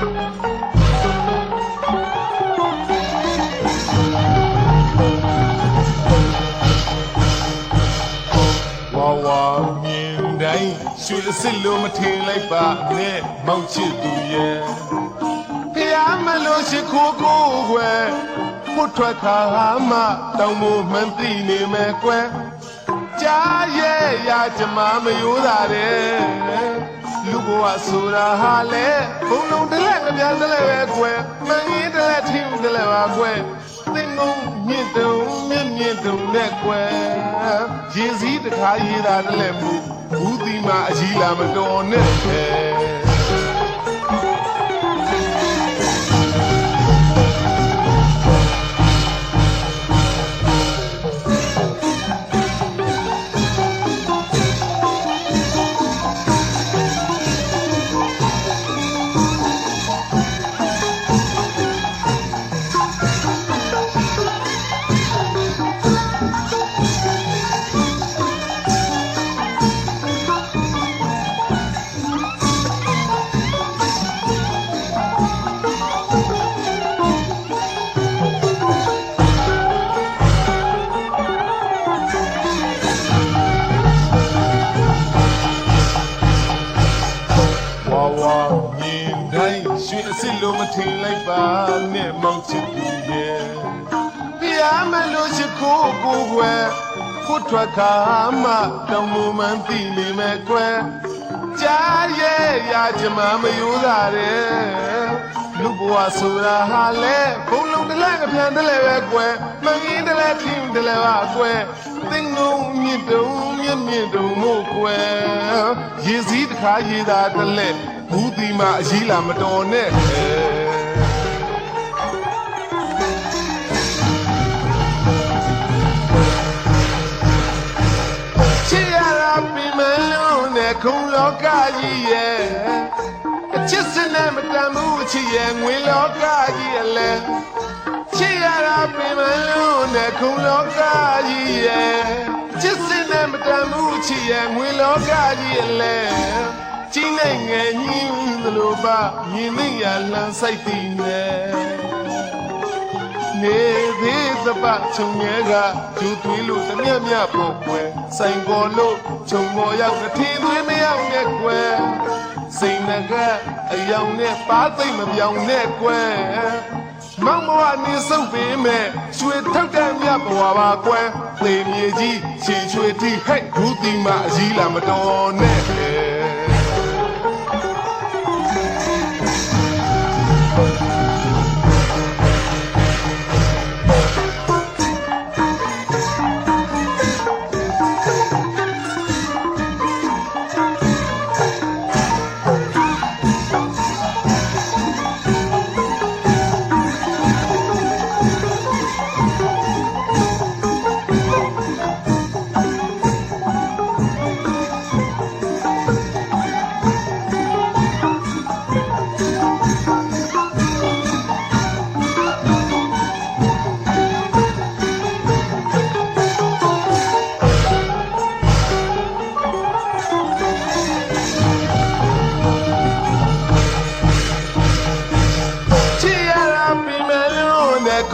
မြင်တိုင်းရွှေအစစ်လိုမထင်လိုက်ပါနဲ့မောက်ချစ်သူရဲ့ဖျားမလို့ရှိခိုးကိုွယ်ဖို့ထွက်ခါမှတောင်းမို့မှန်သိနေမယ်ကွယ်ကြားရဲ့ရာကျမမယိုးတာတဲ့လူဘဝဆိုတာဟာလေဘုံလုံးတလက်ငပြန်တလက်ပဲကွယ်မှန်ရင်တလက်ထင်းတလက်ပါကွယ်သင်္ကုန်းမြင့်တုံမြင့်တုံနဲ့ကွယ်ရေစည်းတခါရေးတာတလက်မှုဘူးဒီမှာအကြီးလာမတော်နဲ့စစ်လိုမထင်လိုက်ပါနဲ့မောင်ချစ်သူရဲ့ဖျားမလို့ရှိခိုးကိုွယ်ဖို့ထွက်ခါမှတောင်းမို့မှန်သိနေမယ်ကွယ်ကြားရဲ့ရာကျမမယိုးတာတဲ့လူဘဝဆိုတာဟာလေဘုံလုံးတလက်ငပြန်တလက်ပဲကွယ်မှန်ရင်တလက်ထင်းတလက်ပါကွယ်သင်္ကုန်းမြင့်တုံမြင့်တုံမို့ကွယ်ရေစည်းတခါရေးတာတလက်ဘူးဒီမှာအကြီးလာမတော်နဲ့ချစ်ရတာပြင်မလို့နဲ့ခုံလောကကြီးရဲ့အချစ်စနဲ့မတန်ဘူးအချစ်ရဲ့ငွေလောကကြီးရဲ့လဲချစ်ရတာပြင်မလို့နဲ့ခုံလောကကြီးရဲ့အချစ်စနဲ့မတန်ဘူးအချစ်ရဲ့ငွေလောကကြီးရဲ့လဲကြီးနိုင်ငယ်ညင်းသလိုပါမြင်သိရလမ်းဆိုင်တည်နေနေသေးသပခြုံငယ်ကကျူသွေးလို့တမျက်မျက်ပေါ်ကွယ်ဆိုင်ပေါ်လို့ခြုံပေါ်ရောက်တစ်ထင်းသွေးမရောက်နဲ့ကွယ်စိတ်ငကအယောင်နဲ့ပါသိမ့်မပြောင်းနဲ့ကွယ်မောင်ဘဝနေစုပ်ပေးမဲ့ရွှေထောက်တဲ့မြတ်ဘဝပါကွယ်သေမြေကြီးချီချွေတီဟဲ့ဘူးဒီမှာအကြီးလာမတော်နဲ့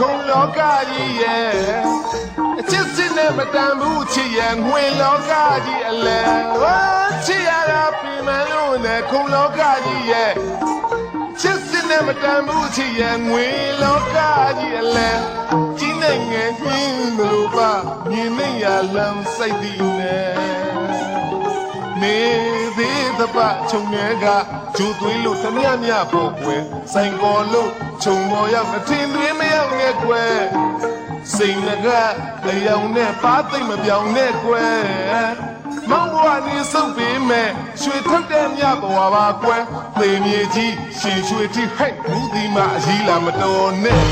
ခုံလောကကြီးရဲ့အချစ်စစ်နဲ့မတန်ဘူးချစ်ရဲ့ငွေလောကကြီးအလဲချစ်ရတာပြင်မလို့နဲ့ခုံလောကကြီးရဲ့ချစ်စစ်နဲ့မတန်ဘူးချစ်ရဲ့ငွေလောကကြီးအလဲကြီးနိုင်ငယ်ကြီးမလို့ပါမြင်နေရလမ်းစိတ်တည်နေသေးသပခြုံငယ်ကကျူသွေးလို့တမျက်မျက်ပေါ်ကွယ်ဆိုင်ပေါ်လို့ခြုံပေါ်ရောက်တစ်ထင်းသွေးမရောက်နဲ့ကွယ်စိတ်ငကအယောင်နဲ့ပါသိမ့်မပြောင်းနဲ့ကွယ်မောင်ဘဝနေစုပ်ပေးမဲ့ရွှေထုတ်တဲ့မြတ်ဘဝပါကွယ်သေမြေကြီးရှင်ရွှေတိဟဲ့ဘူးဒီမှာအကြီးလာမတော်နဲ့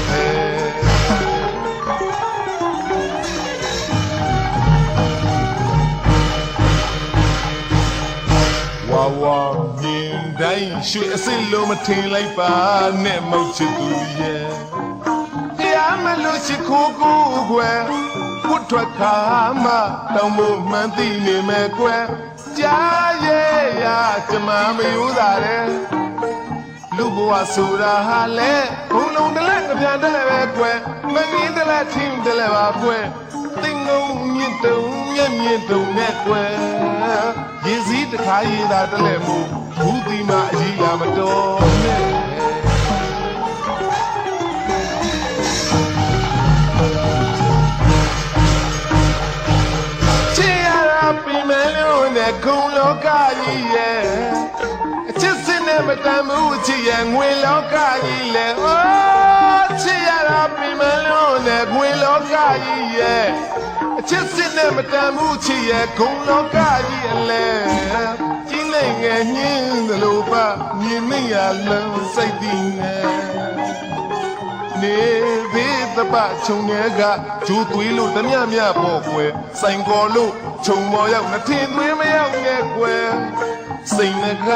ဝါမြင်တိုင်းရွှေအစစ်လိုမထင်လိုက်ပါနဲ့မောက်ချစ်သူရဲ့ဖျားမလို့ရှိခိုးကိုွယ်ဖို့ထွက်ခါမှတောင်းမို့မှန်သိနေမယ်ကွယ်ကြားရဲ့ရာကျမမယိုးတာတဲ့ လူဘဝဆိုတာဟာလေဘုံလုံးတလက်ကြပြန်တလက်ပဲကွယ်မင်းတလက်ထင်းတလက်ပါကွယ်တင်ငုံမြင့်တုံမြင့်မြင့်တုံနဲ့ကွယ်ရည်စည်းတစ်ခါရည်သာတလက်မှုဘူးဒီမှာအကြီးလာမတော်နဲ့ချစ်ရတာပြင်မယ်လို့နဲ့ဂုံလောကကြီးရဲ့အချစ်စင်နဲ့မတန်မှုချစ်ရဲ့ငွေလောကကြီးလေအိုးချစ်ရတာပြင်မယ်လို့နဲ့ငွေလောကကြီးရဲ့အချစ်စင်နဲ့မတန်မှုချစ်ရဲ့ဂုံလောကကြီးအလဲကြီးနေငယ်ညင်းသလိုပါမြင်နေရလုံးစိတ်တည်နေနေသေးတပချုံငယ်ကဂျိုးသွေးလို့တမျှမျှပေါ့ကွယ်စိုင်ကော်လို့ခြုံမော်ရောက်မထင်သွေးမရောက်နဲ့ကွယ်စိန်ငက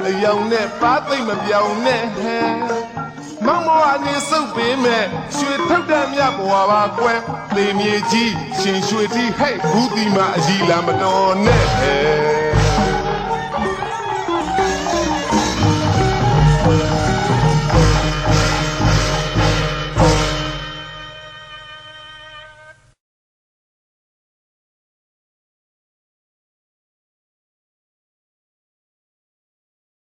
အယောင်နဲ့ပါသိမ့်မပြောင်းနဲ့ဟဲမောင်မောအနေစုပ်ပေးမဲ့ရွှေထုတ်တဲ့မြတ်ဘွာပါကွယ်လေမြေကြီးရှင်ရွှေတီဟဲ့ဘူးဒီမှာအကြီးလာမတော်နဲ့ဟဲ